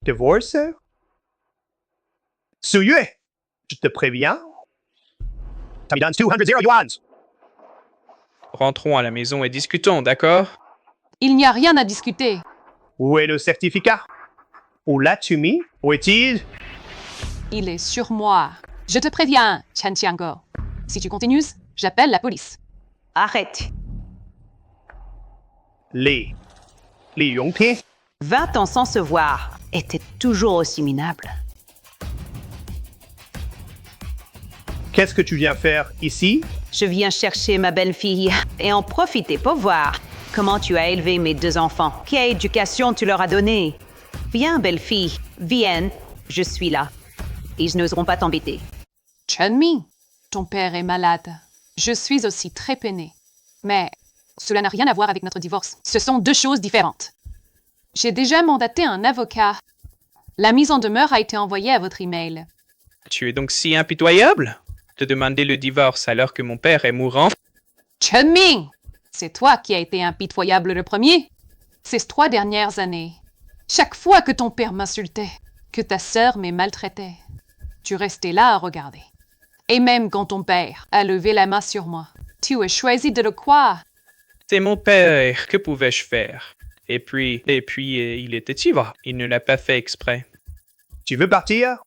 Divorce? Suyue, je te préviens. Ça me donne 200 yuan. Rentrons à la maison et discutons, d'accord? Il n'y a rien à discuter. Où est le certificat? Où l'as-tu mis? Où est-il? Il est sur moi. Je te préviens, Chen Xianggo. Si tu continues, j'appelle la police. Arrête. Les Yongping? 20 ans sans se voir. Était toujours aussi minable. Qu'est-ce que tu viens faire ici? Je viens chercher ma belle-fille et en profiter pour voir comment tu as élevé mes 2 enfants. Quelle éducation tu leur as donnée? Viens, belle-fille, viens, je suis là. Ils n'oseront pas t'embêter. Chen-Mi, ton père est malade. Je suis aussi très peinée. Mais cela n'a rien à voir avec notre divorce. Ce sont 2 choses différentes. J'ai déjà mandaté un avocat. La mise en demeure a été envoyée à votre email. Tu es donc si impitoyable de demander le divorce alors que mon père est mourant? Chen-Mi, c'est toi qui as été impitoyable le premier. Ces 3 dernières années, chaque fois que ton père m'insultait, que ta sœur me maltraitait, tu restais là à regarder. Et même quand ton père a levé la main sur moi, tu as choisi de le croire. C'est mon père, que pouvais-je faire? Et puis, il était ivre. Il ne l'a pas fait exprès. Tu veux partir?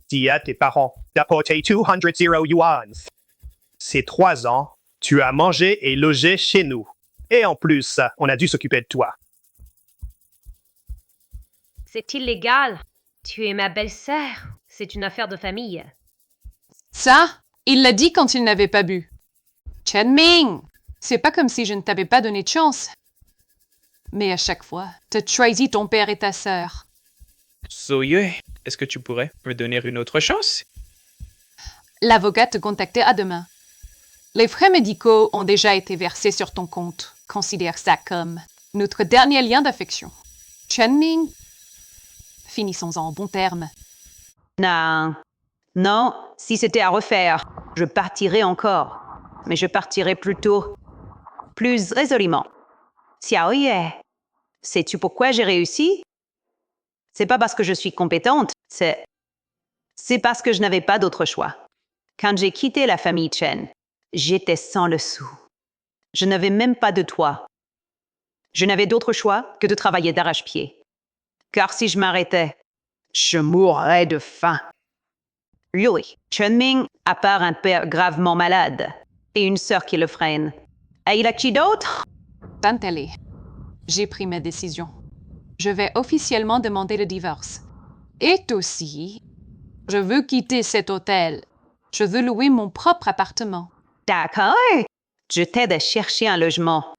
Dis à tes parents d'apporter 200 yuan. Ces 3 ans, tu as mangé et logé chez nous. Et en plus, on a dû s'occuper de toi. C'est illégal. Tu es ma belle-sœur. C'est une affaire de famille. Ça, il l'a dit quand il n'avait pas bu. Chen-Ming, c'est pas comme si je ne t'avais pas donné de chance. Mais à chaque fois, t'as choisi ton père et ta sœur. Soyeux, est-ce que tu pourrais me donner une autre chance? L'avocat te contactait à demain. Les frais médicaux ont déjà été versés sur ton compte. Considère ça comme notre dernier lien d'affection. Chen-Ming, finissons-en en bons termes. Non, si c'était à refaire, je partirais encore. Mais je partirais plutôt plus résolument. Xiaoye, sais-tu pourquoi j'ai réussi? C'est pas parce que je suis compétente, c'est parce que je n'avais pas d'autre choix. Quand j'ai quitté la famille Chen, j'étais sans le sou. Je n'avais même pas de toit. Je n'avais d'autre choix que de travailler d'arrache-pied. Car si je m'arrêtais, je mourrais de faim. Lui, Chen-Ming, à part un père gravement malade et une sœur qui le freine. Et il a qui d'autre? Tantale, j'ai pris ma décision. Je vais officiellement demander le divorce. Et aussi, je veux quitter cet hôtel. Je veux louer mon propre appartement. D'accord, je t'aide à chercher un logement.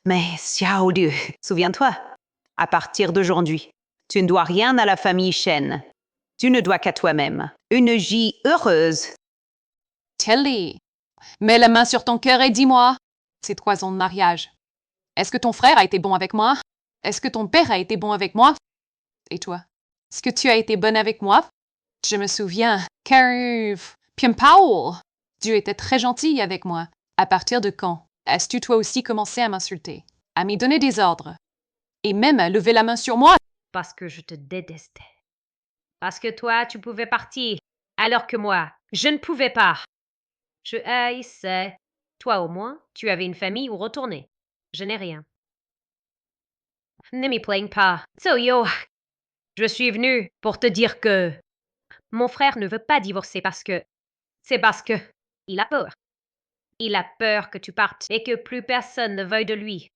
Mais Xiao Liu, souviens-toi, à partir d'aujourd'hui, tu ne dois rien à la famille Shen. Tu ne dois qu'à toi-même. Une vie heureuse. Telly, mets la main sur ton cœur et dis-moi, ces 3 ans de mariage, est-ce que ton frère a été bon avec moi? Est-ce que ton père a été bon avec moi? Et toi? Est-ce que tu as été bonne avec moi? Je me souviens, qu'arrive Pian Powell. Dieu était très gentil avec moi. À partir de quand as-tu toi aussi commencé à m'insulter, à m'y donner des ordres, et même à lever la main sur moi? Parce que je te détestais. Parce que toi, tu pouvais partir, alors que moi, je ne pouvais pas. Je haïssais. Toi, au moins, tu avais une famille où retourner. Je n'ai rien. Ne m'y plaigne pas. So yo, je suis venue pour te dire que mon frère ne veut pas divorcer parce que... C'est parce que... Il a peur. Il a peur que tu partes et que plus personne ne veuille de lui.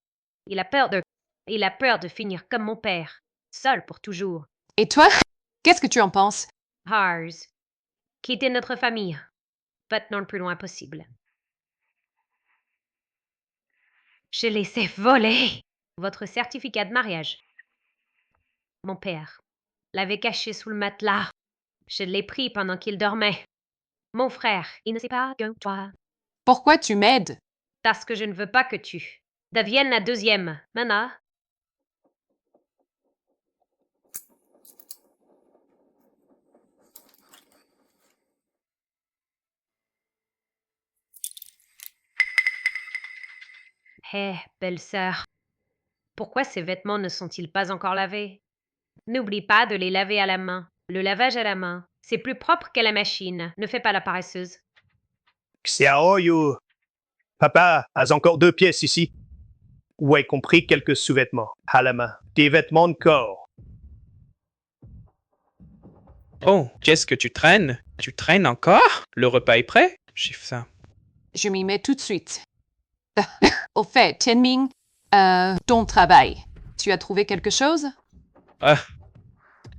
Il a peur de finir comme mon père, seul pour toujours. Et toi? Qu'est-ce que tu en penses? Hars. Quitter notre famille. Maintenant le plus loin possible. Je laissé voler votre certificat de mariage. Mon père l'avait caché sous le matelas. Je l'ai pris pendant qu'il dormait. Mon frère, il ne sait pas que toi. Pourquoi tu m'aides? Parce que je ne veux pas que tu deviennes la deuxième. Mana. Hé, belle-sœur. Pourquoi ces vêtements ne sont-ils pas encore lavés? N'oublie pas de les laver à la main. Le lavage à la main, c'est plus propre que la machine. Ne fais pas la paresseuse. Xiaoyu, papa a encore 2 pièces ici. Où y compris quelques sous-vêtements à la main. Des vêtements de corps. Oh, qu'est-ce que tu traînes? Tu traînes encore? Le repas est prêt? J'ai faim. Je m'y mets tout de suite. Au fait, Tenming, ton travail. Tu as trouvé quelque chose? Ah,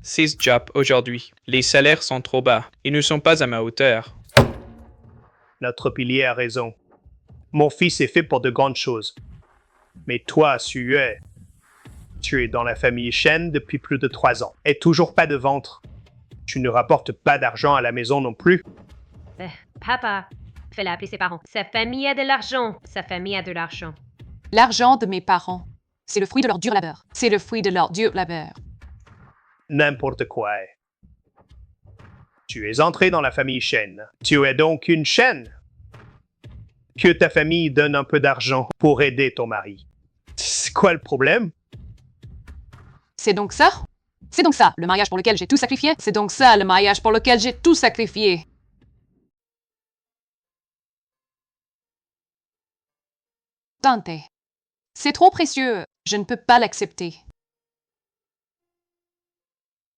6 jobs aujourd'hui. Les salaires sont trop bas. Ils ne sont pas à ma hauteur. Notre pilier a raison. Mon fils est fait pour de grandes choses. Mais toi, tu es dans la famille Shen depuis plus de 3 ans. Et toujours pas de ventre. Tu ne rapportes pas d'argent à la maison non plus. Papa, fais-la appeler ses parents. Sa famille a de l'argent. Sa famille a de l'argent. L'argent de mes parents. C'est le fruit de leur dur labeur. C'est le fruit de leur dur labeur. N'importe quoi. Tu es entré dans la famille Shen. Tu es donc une Shen. Que ta famille donne un peu d'argent pour aider ton mari. C'est quoi le problème? C'est donc ça? C'est donc ça, le mariage pour lequel j'ai tout sacrifié? C'est donc ça, le mariage pour lequel j'ai tout sacrifié. Dante, c'est trop précieux. Je ne peux pas l'accepter.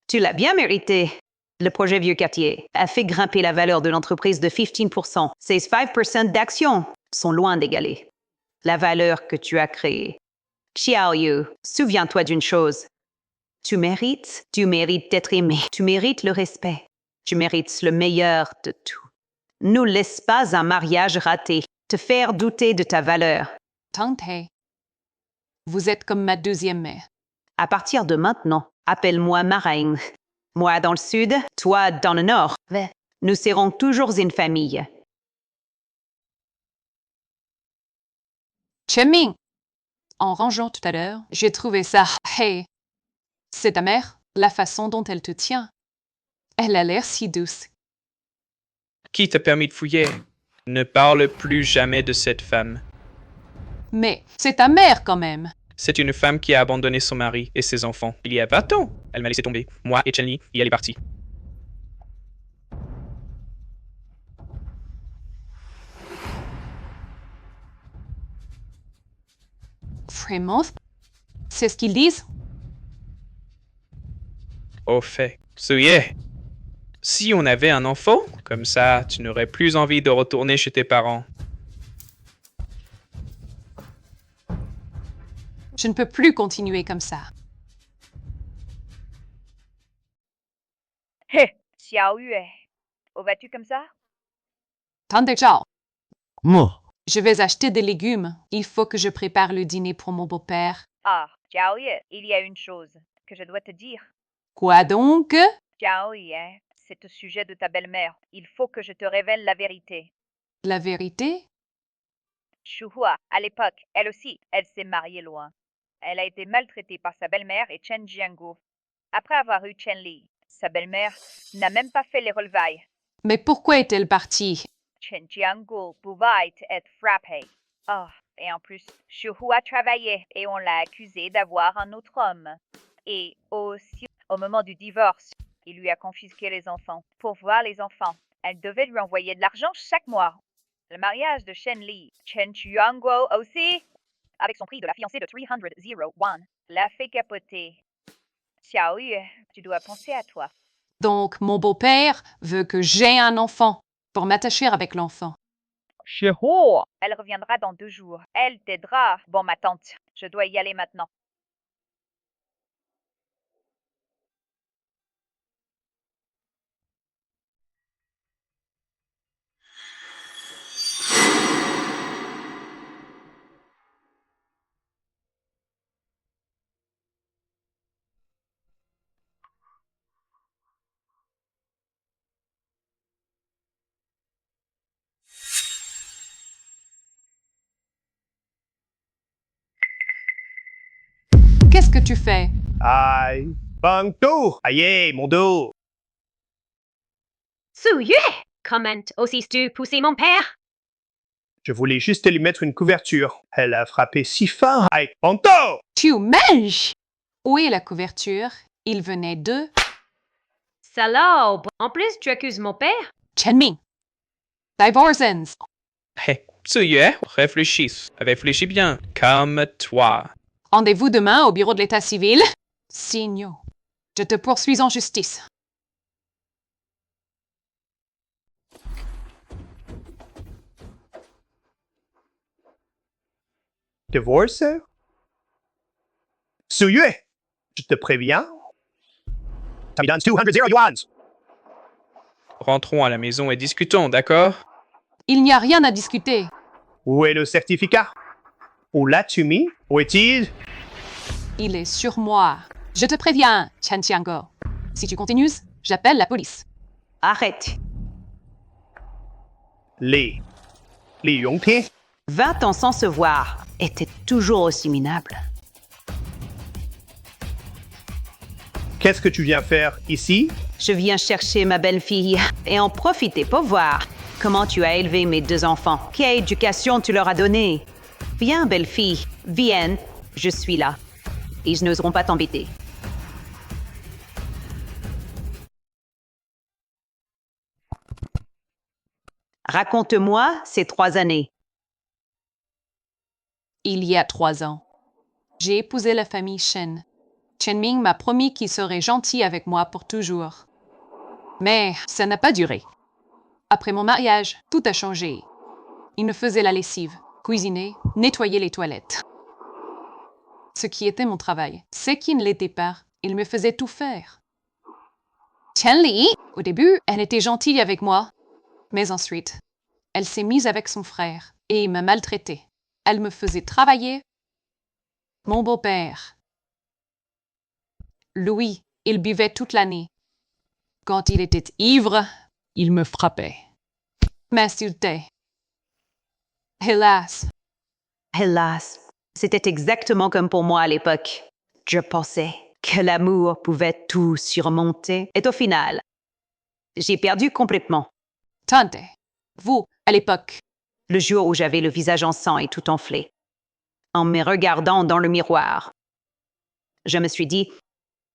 Tu l'as bien mérité. Le projet Vieux Quartier a fait grimper la valeur de l'entreprise de 15%. Ces 5% d'actions sont loin d'égaler la valeur que tu as créée. Xiaoyu, souviens-toi d'une chose. Tu mérites d'être aimé. Tu mérites le respect. Tu mérites le meilleur de tout. Ne laisse pas un mariage raté te faire douter de ta valeur. Tante, vous êtes comme ma deuxième mère. À partir de maintenant, appelle-moi ma reine. Moi dans le sud, toi dans le nord. Nous serons toujours une famille. Cheming, en rangeant tout à l'heure, j'ai trouvé ça. Hey, c'est ta mère, la façon dont elle te tient. Elle a l'air si douce. Qui t'a permis de fouiller? Ne parle plus jamais de cette femme. Mais c'est ta mère quand même. C'est une femme qui a abandonné son mari et ses enfants. Il y a 20 ans, elle m'a laissé tomber. Moi et Chen-Li, et elle est partie. Vraiment? C'est ce qu'ils disent? Au fait, Suye, si on avait un enfant, comme ça, tu n'aurais plus envie de retourner chez tes parents. Je ne peux plus continuer comme ça. Hé, Xiaoyu, où vas-tu comme ça? Tante Zhao, Moi, je vais acheter des légumes. Il faut que je prépare le dîner pour mon beau-père. Ah, Xiaoyu, il y a une chose que je dois te dire. Quoi donc? Xiaoyu, c'est au sujet de ta belle-mère. Il faut que je te révèle la vérité. La vérité? Shuhua, à l'époque, elle aussi, elle s'est mariée loin. Elle a été maltraitée par sa belle-mère et Chen Jiangu. Après avoir eu Chen Li, sa belle-mère n'a même pas fait les relevailles. Mais pourquoi est-elle partie? Chen Jiangu pouvait être frappé. Oh, et en plus, Shuhua travaillait et on l'a accusé d'avoir un autre homme. Et aussi, au moment du divorce, il lui a confisqué les enfants. Pour voir les enfants, elle devait lui envoyer de l'argent chaque mois. Le mariage de Shen Li, Chen Chuangguo aussi, avec son prix de la fiancée de 300 l'a fait capoter. Xiaoyu, tu dois penser à toi. Donc, mon beau-père veut que j'aie un enfant pour m'attacher avec l'enfant. Elle reviendra dans 2 jours. Elle t'aidera. Bon, ma tante, je dois y aller maintenant. Qu'est-ce que tu fais? Aïe, Bangto! Aïe, mon dos! Suye! Comment oses-tu pousser mon père? Je voulais juste lui mettre une couverture. Elle a frappé si fort. Aïe, Bangto! Tu manges! Où est la couverture? Il venait de Salope! En plus, tu accuses mon père? Chen-Ming. Divorcens. Hé, Tsuye, réfléchis bien. Calme-toi. Rendez-vous demain au bureau de l'état civil. Signaux. Je te poursuis en justice. Divorce? Suyue, je te préviens. Ça me donne 200 yuans. Rentrons à la maison et discutons, d'accord? Il n'y a rien à discuter. Où est le certificat? Où l'as-tu mis? Où est-il? Il est sur moi. Je te préviens, Chen Xianggo. Si tu continues, j'appelle la police. Arrête. Les Yongtian? 20 ans sans se voir était toujours aussi minable. Qu'est-ce que tu viens faire ici? Je viens chercher ma belle-fille et en profiter pour voir comment tu as élevé mes 2 enfants. Quelle éducation tu leur as donnée? Viens, belle-fille, viens, je suis là. Ils n'oseront pas t'embêter. Raconte-moi ces 3 années. Il y a 3 ans, j'ai épousé la famille Shen. Chen-Ming m'a promis qu'il serait gentil avec moi pour toujours. Mais ça n'a pas duré. Après mon mariage, tout a changé. Il me faisait la lessive, cuisiner, nettoyer les toilettes. Ce qui était mon travail, c'est qu'il ne l'était pas. Il me faisait tout faire. Chen-Li, au début, elle était gentille avec moi. Mais ensuite, elle s'est mise avec son frère et m'a maltraitée. Elle me faisait travailler. Mon beau-père, Louis, il buvait toute l'année. Quand il était ivre, il me frappait, m'insultait. Hélas, Hélas, c'était exactement comme pour moi à l'époque. Je pensais que l'amour pouvait tout surmonter. Et au final, j'ai perdu complètement. tante, vous, à l'époque, Le jour où j'avais le visage en sang et tout enflé, en me regardant dans le miroir, je me suis dit,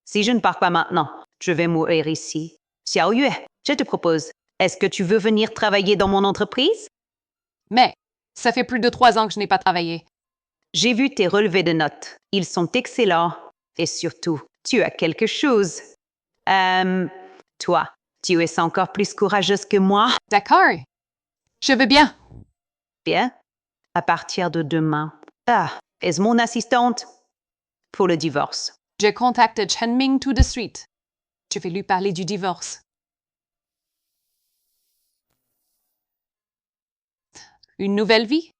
si je ne pars pas maintenant, je vais mourir ici. Xiaoyue, je te propose, est-ce que tu veux venir travailler dans mon entreprise? mais ça fait plus de 3 ans que je n'ai pas travaillé. J'ai vu tes relevés de notes. Ils sont excellents. Et surtout, tu as quelque chose. Toi, tu es encore plus courageuse que moi. D'accord, je veux bien. Bien. À partir de demain. Es mon assistante pour le divorce. Je contacte Chen-Ming tout de suite. Je vais lui parler du divorce. Une nouvelle vie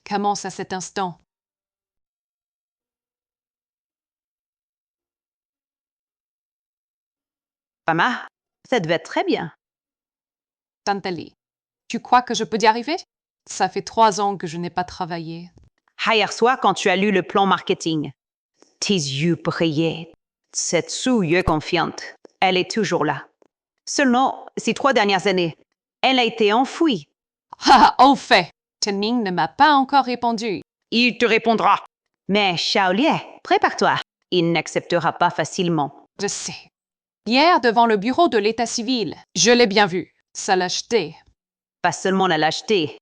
commence à cet instant. Mama, ça devait être très bien. Tante Li, tu crois que je peux y arriver? Ça fait 3 ans que je n'ai pas travaillé. Hier soir, quand tu as lu le plan marketing, tes yeux brillaient. Cette souille confiante, elle est toujours là. Seulement, ces 3 dernières années, elle a été enfouie. Ah, au fait, Chen-Ming ne m'a pas encore répondu. Il te répondra. Mais Shaolie, prépare-toi. Il n'acceptera pas facilement. Je sais. Hier, devant le bureau de l'état civil, je l'ai bien vu. Ça l'a jeté. Pas seulement la lâcheté.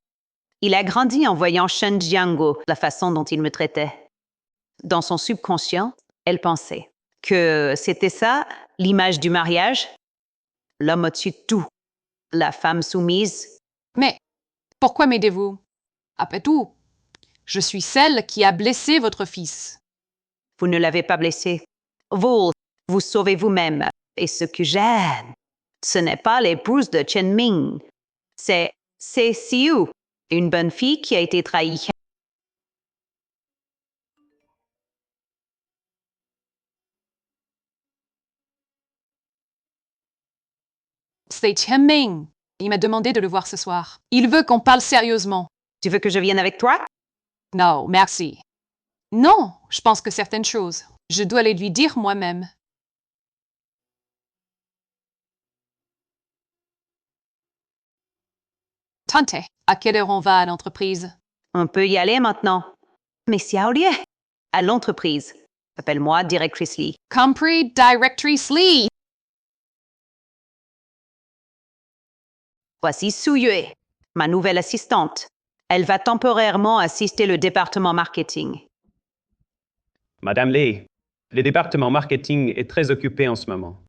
Il a grandi en voyant Shen Jiango, la façon dont il me traitait. Dans son subconscient, elle pensait que c'était ça, l'image du mariage. L'homme au-dessus de tout. La femme soumise. Mais pourquoi m'aidez-vous? Après tout, je suis celle qui a blessé votre fils. Vous ne l'avez pas blessé. Vous sauvez vous-même. Et ce que j'aime, ce n'est pas l'épouse de Chen Ming. C'est Siu, une bonne fille qui a été trahie. C'est Chen-Ming. Il m'a demandé de le voir ce soir. Il veut qu'on parle sérieusement. Tu veux que je vienne avec toi? Non, merci. Non, je pense que certaines choses, je dois les lui dire moi-même. Tante, à quelle heure on va à l'entreprise? On peut y aller maintenant. Mais Xiaolie, à l'entreprise. Appelle-moi Directrice Lee. Compris, Directrice Lee. Voici Su Yue, ma nouvelle assistante. Elle va temporairement assister le département marketing. Madame Lee, le département marketing est très occupé en ce moment.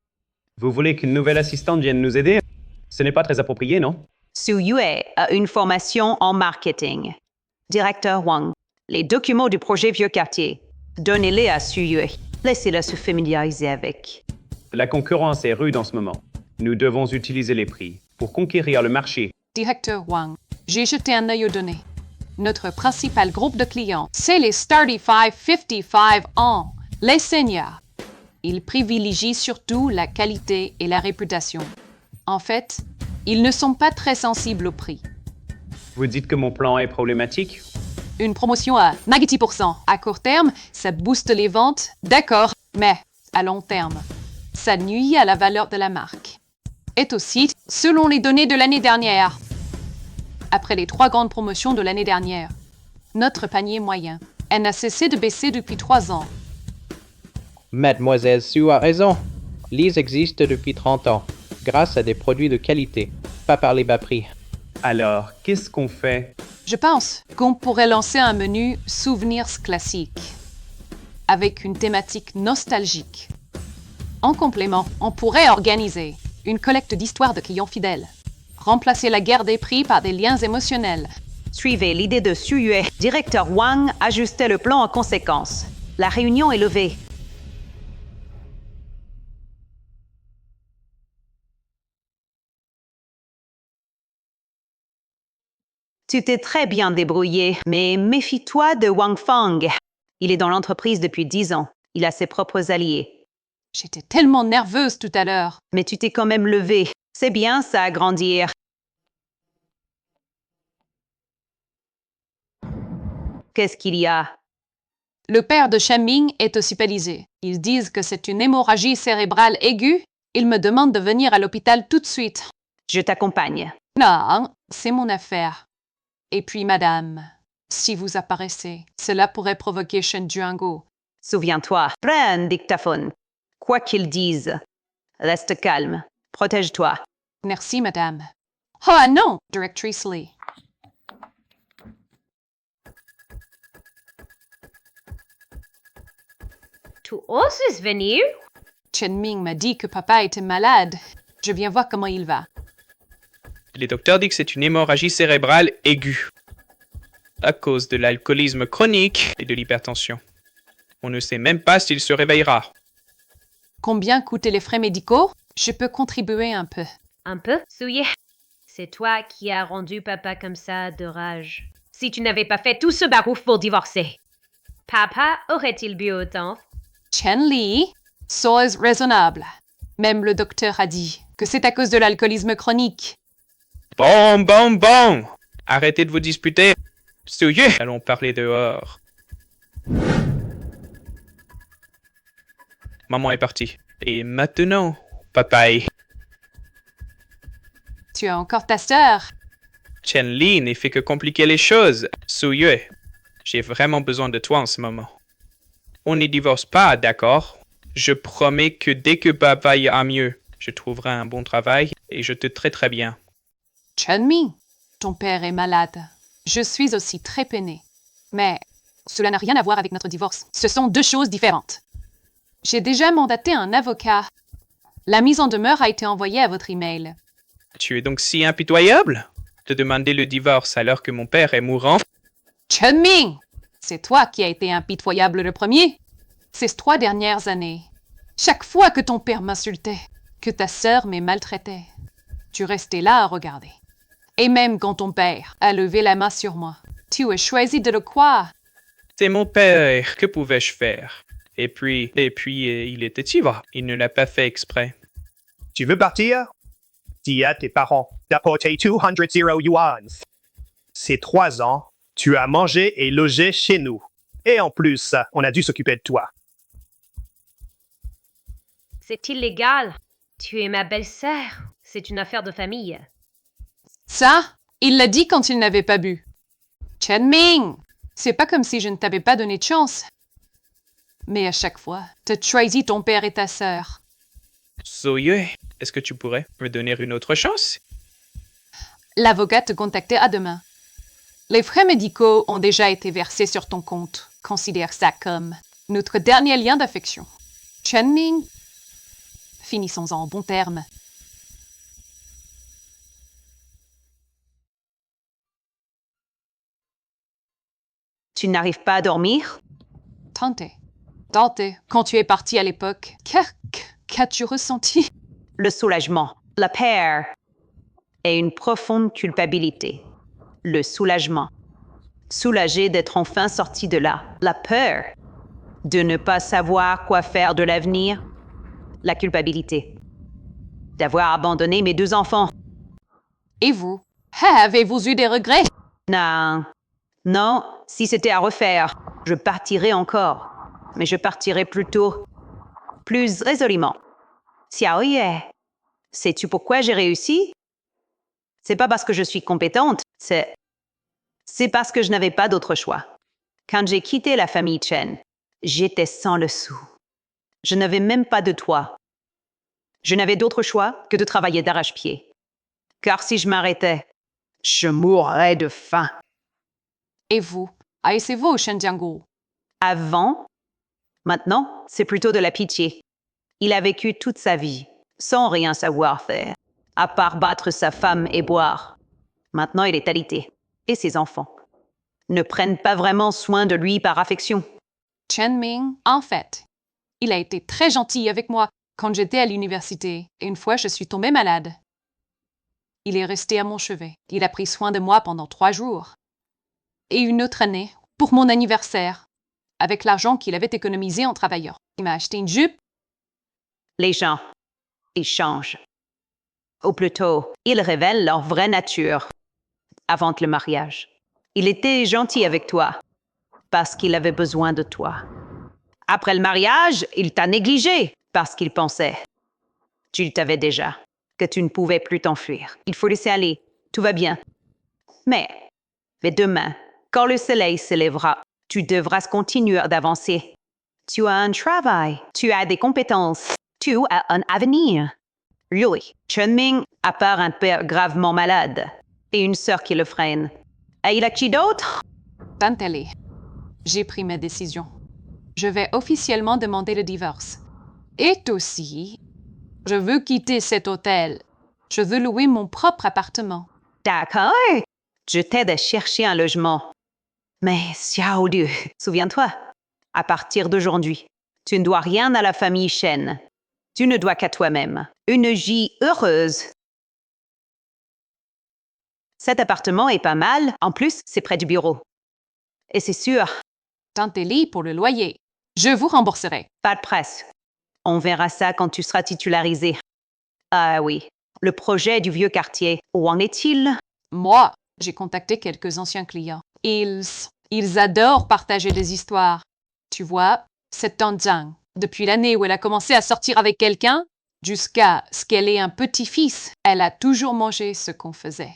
Vous voulez qu'une nouvelle assistante vienne nous aider? Ce n'est pas très approprié, non? Su Yue a une formation en marketing. Directeur Wang, les documents du projet Vieux Quartier. Donnez-les à Su Yue. Laissez-la se familiariser avec. La concurrence est rude en ce moment. Nous devons utiliser les prix pour conquérir le marché. Directeur Wang, j'ai jeté un œil aux données. Notre principal groupe de clients, c'est les 35-55 ans, les seniors. Ils privilégient surtout la qualité et la réputation. En fait, ils ne sont pas très sensibles au prix. Vous dites que mon plan est problématique? Une promotion à 90%. À court terme, ça booste les ventes, d'accord, mais à long terme, ça nuit à la valeur de la marque. Et aussi, selon les données de l'année dernière, après les 3 grandes promotions de l'année dernière, notre panier moyen, elle n'a cessé de baisser depuis 3 ans. Mademoiselle Su a raison. Lise existe depuis 30 ans, grâce à des produits de qualité, pas par les bas prix. Alors, qu'est-ce qu'on fait? Je pense qu'on pourrait lancer un menu souvenirs classiques, avec une thématique nostalgique. En complément, on pourrait organiser une collecte d'histoires de clients fidèles, remplacer la guerre des prix par des liens émotionnels. Suivez l'idée de Su Yue. Directeur Wang ajustait le plan en conséquence. La réunion est levée. Tu t'es très bien débrouillé, mais méfie-toi de Wang Fang. Il est dans l'entreprise depuis 10 ans. Il a ses propres alliés. J'étais tellement nerveuse tout à l'heure. Mais tu t'es quand même levé. C'est bien ça, agrandir. Qu'est-ce qu'il y a? Le père de Shenming est hospitalisé. Ils disent que c'est une hémorragie cérébrale aiguë. Ils me demandent de venir à l'hôpital tout de suite. Je t'accompagne. Non, c'est mon affaire. Et puis, madame, si vous apparaissez, cela pourrait provoquer Shen Juango. Souviens-toi, prends un dictaphone. Quoi qu'ils disent, reste calme. Protège-toi. Merci, madame. Oh non, Directrice Lee. Tu oses venir? Shenming m'a dit que papa était malade. Je viens voir comment il va. Les docteurs disent que c'est une hémorragie cérébrale aiguë, à cause de l'alcoolisme chronique et de l'hypertension. On ne sait même pas s'il se réveillera. Combien coûtent les frais médicaux? Je peux contribuer un peu. Un peu, Su Yue. C'est toi qui as rendu papa comme ça de rage. Si tu n'avais pas fait tout ce barouf pour divorcer, papa aurait-il bu autant? Chen Li, sois raisonnable. Même le docteur a dit que c'est à cause de l'alcoolisme chronique. Bon! Arrêtez de vous disputer. Su Yue, allons parler dehors. Maman est partie. Et maintenant, papaye. Tu as encore ta sœur. Chen Li n'est fait que compliquer les choses. Su Yue, j'ai vraiment besoin de toi en ce moment. On ne divorce pas, d'accord? Je promets que dès que papa ira mieux, je trouverai un bon travail et je te traiterai bien. Chen-Mi, ton père est malade. Je suis aussi très peinée. Mais cela n'a rien à voir avec notre divorce. Ce sont 2 choses différentes. J'ai déjà mandaté un avocat. La mise en demeure a été envoyée à votre email. Tu es donc si impitoyable de demander le divorce alors que mon père est mourant? Chen-Mi, c'est toi qui as été impitoyable le premier. Ces 3 dernières années, chaque fois que ton père m'insultait, que ta sœur m'ait maltraité, tu restais là à regarder. Et même quand ton père a levé la main sur moi, tu as choisi de le croire. C'est mon père, que pouvais-je faire? Et puis, il était ivre. Il ne l'a pas fait exprès. Tu veux partir? Dis à tes parents d'apporter 200 yuan. Ces 3 ans, tu as mangé et logé chez nous. Et en plus, on a dû s'occuper de toi. C'est illégal. Tu es ma belle-sœur. C'est une affaire de famille. Ça, il l'a dit quand il n'avait pas bu. Chen-Ming, c'est pas comme si je ne t'avais pas donné de chance. Mais à chaque fois, t'as trahi ton père et ta sœur. So-yue, est-ce que tu pourrais me donner une autre chance? L'avocat te contactait à demain. Les frais médicaux ont déjà été versés sur ton compte. Considère ça comme notre dernier lien d'affection. Chen-Ming, finissons-en en bons termes. Tu n'arrives pas à dormir? Tante, quand tu es parti à l'époque, qu'as-tu ressenti? Le soulagement, la peur et une profonde culpabilité. Le soulagement. Soulagé d'être enfin sorti de là. La peur de ne pas savoir quoi faire de l'avenir. La culpabilité d'avoir abandonné mes 2 enfants. Et vous? Avez-vous eu des regrets? Non, si c'était à refaire, je partirais encore. Mais je partirais plutôt plus résolument. Xiaoye, sais-tu pourquoi j'ai réussi? C'est pas parce que je suis compétente, c'est parce que je n'avais pas d'autre choix. Quand j'ai quitté la famille Chen, j'étais sans le sou. Je n'avais même pas de toit. Je n'avais d'autre choix que de travailler d'arrache-pied. Car si je m'arrêtais, je mourrais de faim. Et vous? Haïssez-vous, Shen Jianggu? Maintenant, c'est plutôt de la pitié. Il a vécu toute sa vie, sans rien savoir faire, à part battre sa femme et boire. Maintenant, il est alité, et ses enfants ne prennent pas vraiment soin de lui par affection. Chen-Ming, en fait, il a été très gentil avec moi quand j'étais à l'université, et une fois je suis tombée malade. Il est resté à mon chevet. Il a pris soin de moi pendant 3 jours. Et une autre année, pour mon anniversaire, avec l'argent qu'il avait économisé en travaillant, il m'a acheté une jupe. Les gens, ils changent. Ou plutôt, ils révèlent leur vraie nature avant le mariage. Il était gentil avec toi parce qu'il avait besoin de toi. Après le mariage, il t'a négligé parce qu'il pensait. Tu le savais déjà que tu ne pouvais plus t'enfuir. Il faut laisser aller. Tout va bien. Mais demain, quand le soleil se lèvera, tu devras continuer d'avancer. Tu as un travail, tu as des compétences, tu as un avenir. Lui, Chen-Ming, à part un père gravement malade et une sœur qui le freine. Et il a qui d'autre? Tante Li, j'ai pris ma décision. Je vais officiellement demander le divorce. Et aussi, je veux quitter cet hôtel. Je veux louer mon propre appartement. D'accord. Je t'aide à chercher un logement. Mais Xiao Liu, souviens-toi, à partir d'aujourd'hui, tu ne dois rien à la famille Shen. Tu ne dois qu'à toi-même. Une vie heureuse. Cet appartement est pas mal. En plus, c'est près du bureau. Et c'est sûr, Tante Li pour le loyer. Je vous rembourserai. pas de presse. On verra ça quand tu seras titularisé. Ah oui, le projet du vieux quartier. Où en est-il? Moi, j'ai contacté quelques anciens clients. Ils adorent partager des histoires. Tu vois, cette tante Zhang, depuis l'année où elle a commencé à sortir avec quelqu'un, jusqu'à ce qu'elle ait un petit-fils, elle a toujours mangé ce qu'on faisait.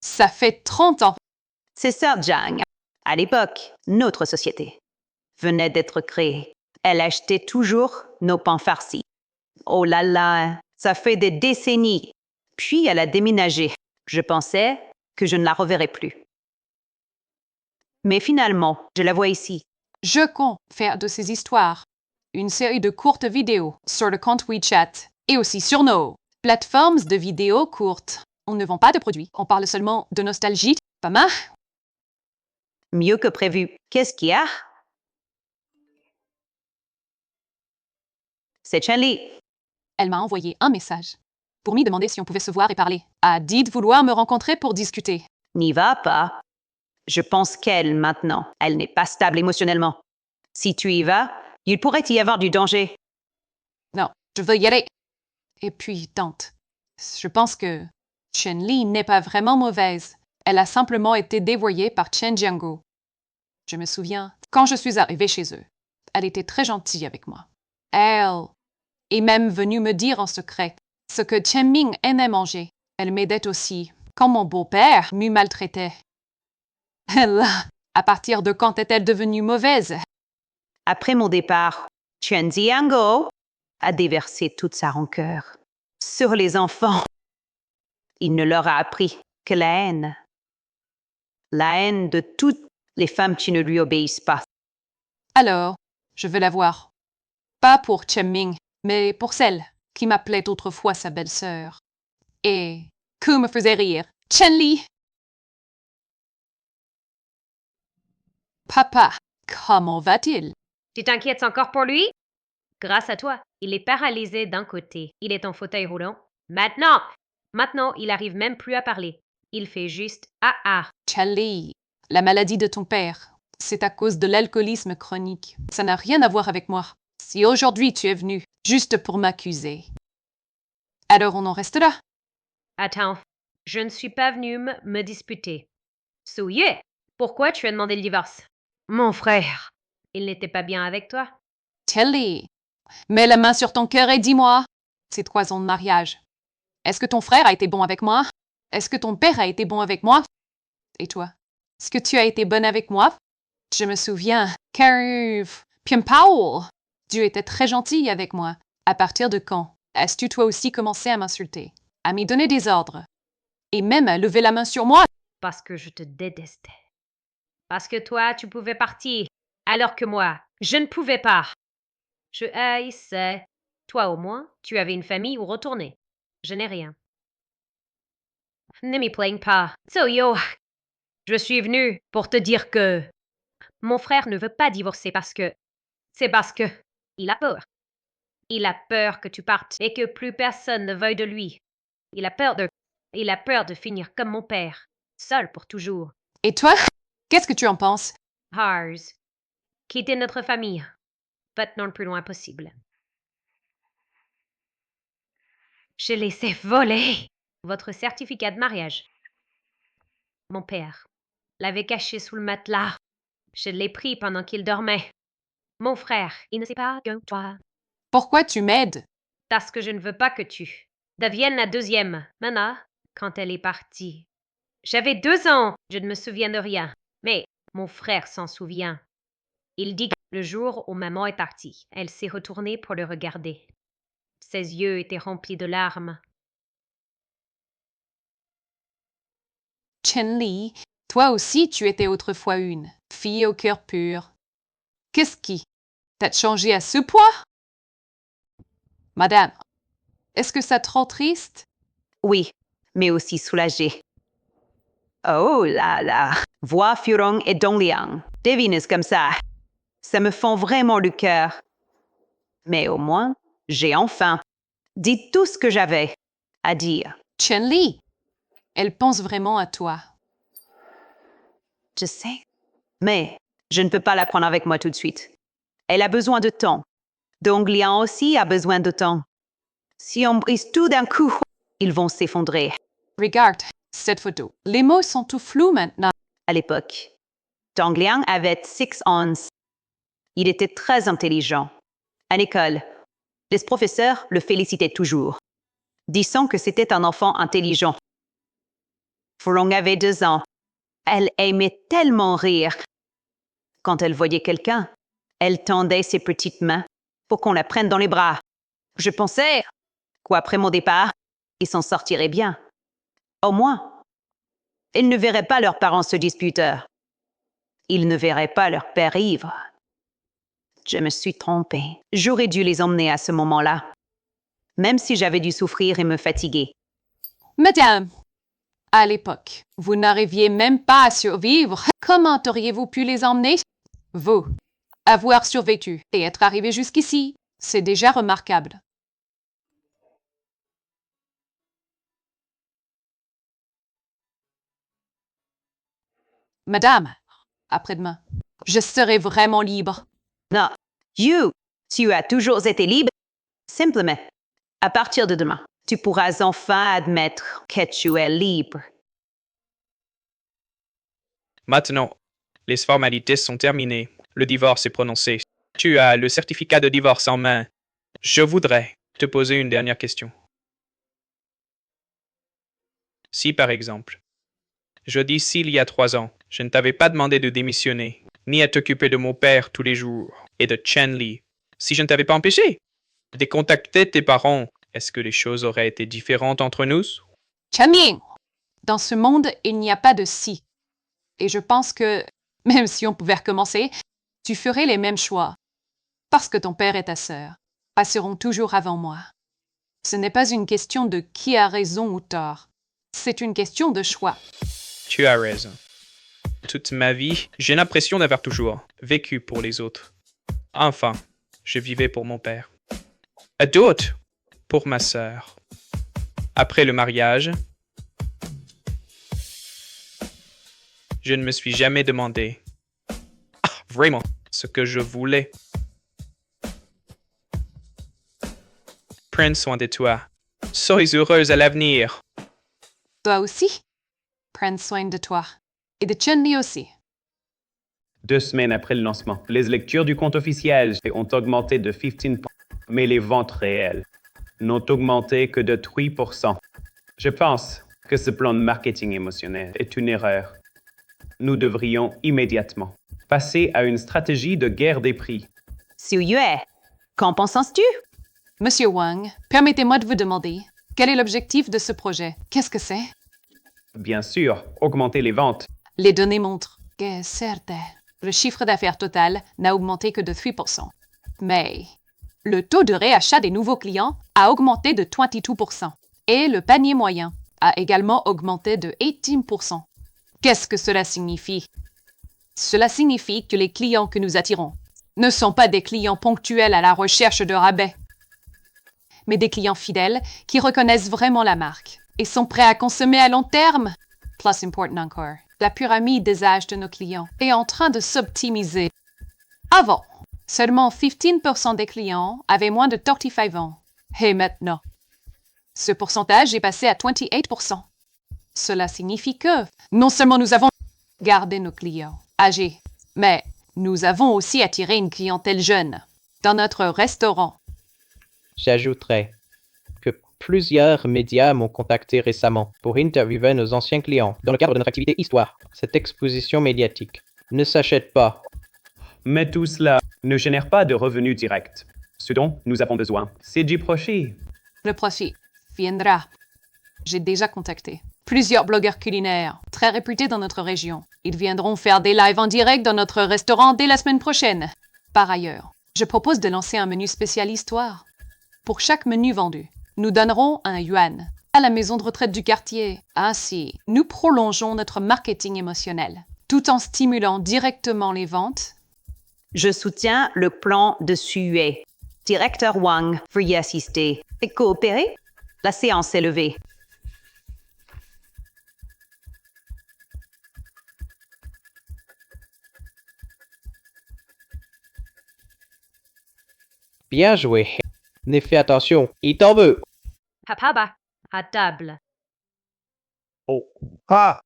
Ça fait 30 ans. C'est ça, Zhang. À l'époque, notre société venait d'être créée. Elle achetait toujours nos pains farcis. Oh là là, ça fait des décennies. Puis elle a déménagé. Je pensais que je ne la reverrais plus. Mais finalement, je la vois ici. Je compte faire de ces histoires une série de courtes vidéos sur le compte WeChat et aussi sur nos plateformes de vidéos courtes. On ne vend pas de produits, on parle seulement de nostalgie. Pas mal? Mieux que prévu. Qu'est-ce qu'il y a? C'est Chen-Li. Elle m'a envoyé un message pour m'y demander si on pouvait se voir et parler. A dit de vouloir me rencontrer pour discuter. N'y va pas. Je pense qu'elle, maintenant, elle n'est pas stable émotionnellement. Si tu y vas, il pourrait y avoir du danger. Non, je veux y aller. Et puis, tante, je pense que Chen Li n'est pas vraiment mauvaise. Elle a simplement été dévoyée par Chen Jianggu. Je me souviens, quand je suis arrivée chez eux, elle était très gentille avec moi. Elle est même venue me dire en secret ce que Chen Ming aimait manger. Elle m'aidait aussi quand mon beau-père m'y maltraitait. Là, à partir de quand est-elle devenue mauvaise? Après mon départ, Chen Ziango a déversé toute sa rancœur sur les enfants. Il ne leur a appris que la haine. La haine de toutes les femmes qui ne lui obéissent pas. Alors, je veux la voir. Pas pour Chemming, mais pour celle qui m'appelait autrefois sa belle-sœur. Et que me faisait rire. Chen-Li! Papa, comment va-t-il? Tu t'inquiètes encore pour lui? Grâce à toi, il est paralysé d'un côté. Il est en fauteuil roulant. Maintenant, il arrive même plus à parler. Il fait juste ah ah. Chen-Li, la maladie de ton père, c'est à cause de l'alcoolisme chronique. Ça n'a rien à voir avec moi. Si aujourd'hui tu es venu juste pour m'accuser, alors on en reste là. Attends, je ne suis pas venue me disputer. Souillé, pourquoi tu as demandé le divorce? Mon frère, il n'était pas bien avec toi? Chen-Li, mets la main sur ton cœur et dis-moi, c'est 3 ans de mariage. Est-ce que ton frère a été bon avec moi? Est-ce que ton père a été bon avec moi? Et toi? Est-ce que tu as été bonne avec moi? Je me souviens, Carve, Powell, Dieu était très gentil avec moi. À partir de quand as-tu toi aussi commencé à m'insulter, à m'y donner des ordres, et même à lever la main sur moi? Parce que je te détestais. Parce que toi, tu pouvais partir, alors que moi, je ne pouvais pas. Je haïssais. Toi au moins, tu avais une famille où retourner. Je n'ai rien. Ne m'y plaigne pas. So yo, je suis venue pour te dire que mon frère ne veut pas divorcer c'est parce que il a peur. Il a peur que tu partes et que plus personne ne veuille de lui. Il a peur de finir comme mon père, seul pour toujours. Et toi, qu'est-ce que tu en penses? Hars, quitter notre famille, maintenant le plus loin possible. Je laissé voler votre certificat de mariage. Mon père l'avait caché sous le matelas. Je l'ai pris pendant qu'il dormait. Mon frère, il ne sait pas que toi. Pourquoi tu m'aides? Parce que je ne veux pas que tu deviennes la deuxième. Mana, quand elle est partie. J'avais 2 ans. Je ne me souviens de rien. Mais mon frère s'en souvient. Il dit que le jour où maman est partie, elle s'est retournée pour le regarder. Ses yeux étaient remplis de larmes. Chen-Li, toi aussi tu étais autrefois une fille au cœur pur. Qu'est-ce qui t'a changé à ce point? Madame, est-ce que ça te rend triste? Oui, mais aussi soulagée. Oh là là, voix Furong et Dongliang, devineuse comme ça me fend vraiment le cœur. Mais au moins, j'ai enfin dit tout ce que j'avais à dire. Chen-Li, elle pense vraiment à toi. Je sais, mais je ne peux pas la prendre avec moi tout de suite. Elle a besoin de temps. Dongliang aussi a besoin de temps. Si on brise tout d'un coup, ils vont s'effondrer. Regarde cette photo. Les mots sont tout flous maintenant. À l'époque, Dongliang avait 6 ans. Il était très intelligent. À l'école, les professeurs le félicitaient toujours, disant que c'était un enfant intelligent. Furong avait 2 ans. Elle aimait tellement rire. Quand elle voyait quelqu'un, elle tendait ses petites mains pour qu'on la prenne dans les bras. Je pensais qu'après mon départ, ils s'en sortiraient bien. Au moins, ils ne verraient pas leurs parents se disputer. Ils ne verraient pas leur père ivre. Je me suis trompée. J'aurais dû les emmener à ce moment-là, même si j'avais dû souffrir et me fatiguer. Madame, à l'époque, vous n'arriviez même pas à survivre. Comment auriez-vous pu les emmener? Vous, avoir survécu et être arrivé jusqu'ici, c'est déjà remarquable. Madame, après-demain, je serai vraiment libre. Non, tu as toujours été libre. Simplement, à partir de demain, tu pourras enfin admettre que tu es libre. Maintenant, les formalités sont terminées. Le divorce est prononcé. Tu as le certificat de divorce en main. Je voudrais te poser une dernière question. Si, par exemple, je dis s'il y a 3 ans, je ne t'avais pas demandé de démissionner, ni à t'occuper de mon père tous les jours, et de Chen-Li, si je ne t'avais pas empêché de contacter tes parents, est-ce que les choses auraient été différentes entre nous? Chanming, dans ce monde, il n'y a pas de si. Et je pense que, même si on pouvait recommencer, tu ferais les mêmes choix. Parce que ton père et ta sœur passeront toujours avant moi. Ce n'est pas une question de qui a raison ou tort. C'est une question de choix. Tu as raison. Toute ma vie, j'ai l'impression d'avoir toujours vécu pour les autres. Enfin, je vivais pour mon père. À d'autres, pour ma sœur. Après le mariage, je ne me suis jamais demandé vraiment ce que je voulais. Prends soin de toi. Sois heureuse à l'avenir. Toi aussi, prends soin de toi. Et de Chun-Li aussi. 2 semaines après le lancement, les lectures du compte officiel ont augmenté de 15%, mais les ventes réelles n'ont augmenté que de 3%. Je pense que ce plan de marketing émotionnel est une erreur. Nous devrions immédiatement passer à une stratégie de guerre des prix. Suyue, qu'en penses-tu? Monsieur Wang, permettez-moi de vous demander, quel est l'objectif de ce projet? Qu'est-ce que c'est? Bien sûr, augmenter les ventes. Les données montrent que, certes, le chiffre d'affaires total n'a augmenté que de 3%. Mais le taux de réachat des nouveaux clients a augmenté de 22%. Et le panier moyen a également augmenté de 18%. Qu'est-ce que cela signifie? Cela signifie que les clients que nous attirons ne sont pas des clients ponctuels à la recherche de rabais, mais des clients fidèles qui reconnaissent vraiment la marque et sont prêts à consommer à long terme. Plus important encore, la pyramide des âges de nos clients est en train de s'optimiser. Avant, seulement 15% des clients avaient moins de 35 ans. Et maintenant, ce pourcentage est passé à 28%. Cela signifie que non seulement nous avons gardé nos clients âgés, mais nous avons aussi attiré une clientèle jeune dans notre restaurant. J'ajouterais que plusieurs médias m'ont contacté récemment pour interviewer nos anciens clients dans le cadre de notre activité Histoire. Cette exposition médiatique ne s'achète pas. Mais tout cela ne génère pas de revenus directs. Ce dont nous avons besoin, c'est du profit. Le profit viendra. J'ai déjà contacté plusieurs blogueurs culinaires très réputés dans notre région. Ils viendront faire des lives en direct dans notre restaurant dès la semaine prochaine. Par ailleurs, je propose de lancer un menu spécial Histoire. Pour chaque menu vendu, nous donnerons un yuan à la maison de retraite du quartier. Ainsi, nous prolongeons notre marketing émotionnel, tout en stimulant directement les ventes. Je soutiens le plan de Suyue. Directeur Wang, veuillez assister et coopérer. La séance est levée. Bien joué. N'aie fait attention, il t'en veut. Papa, à table. Oh. Ah,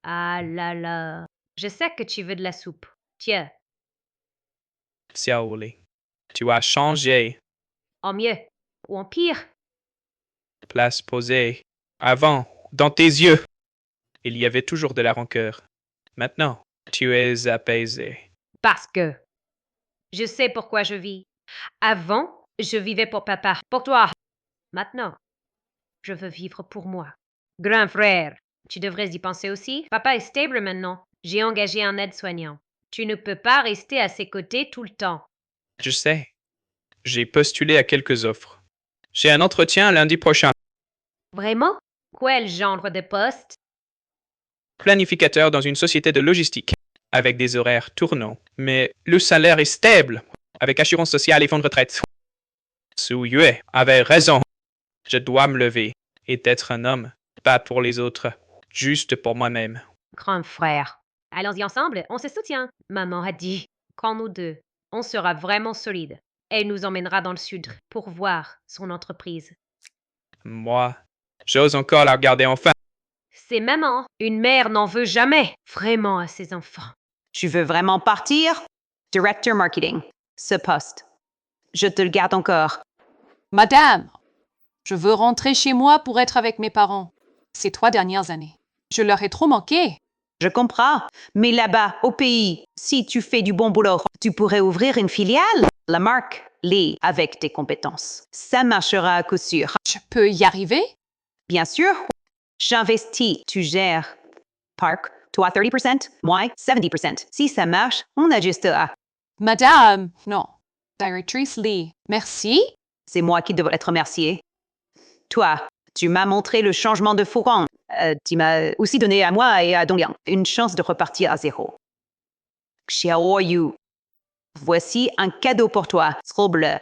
Ah là là. Je sais que tu veux de la soupe. Tiens, Xiao Li, tu as changé. en mieux ou en pire. Place posée. Avant, dans tes yeux, il y avait toujours de la rancœur. Maintenant, tu es apaisé. Parce que je sais pourquoi je vis. Avant, je vivais pour papa, pour toi. Maintenant, je veux vivre pour moi. Grand frère, tu devrais y penser aussi. Papa est stable maintenant. J'ai engagé un aide-soignant. Tu ne peux pas rester à ses côtés tout le temps. Je sais. J'ai postulé à quelques offres. J'ai un entretien lundi prochain. Vraiment? Quel genre de poste? Planificateur dans une société de logistique, avec des horaires tournants. Mais le salaire est stable, avec assurance sociale et fonds de retraite. Suyue avait raison. Je dois me lever et être un homme, pas pour les autres, juste pour moi-même. Grand frère. Allons-y ensemble, on se soutient. Maman a dit, quand nous deux, on sera vraiment solides. Elle nous emmènera dans le sud pour voir son entreprise. Moi, j'ose encore la regarder enfin. C'est maman. Une mère n'en veut jamais vraiment à ses enfants. Tu veux vraiment partir? Director Marketing. Ce poste. Je te le garde encore. Madame, je veux rentrer chez moi pour être avec mes parents. Ces 3 dernières années, je leur ai trop manqué. Je comprends, mais là-bas, au pays, si tu fais du bon boulot, tu pourrais ouvrir une filiale. La marque Lee avec tes compétences. Ça marchera à coup sûr. Je peux y arriver? Bien sûr, j'investis, tu gères. Park, toi 30%, moi 70%. Si ça marche, on ajustera. Madame, non. Directrice Lee, merci. C'est moi qui devrais être remercié. Toi, tu m'as montré le changement de fourgon. Tu m'as aussi donné à moi et à Dongliang une chance de repartir à zéro. Xiaoyu, voici un cadeau pour toi, scroll bleu.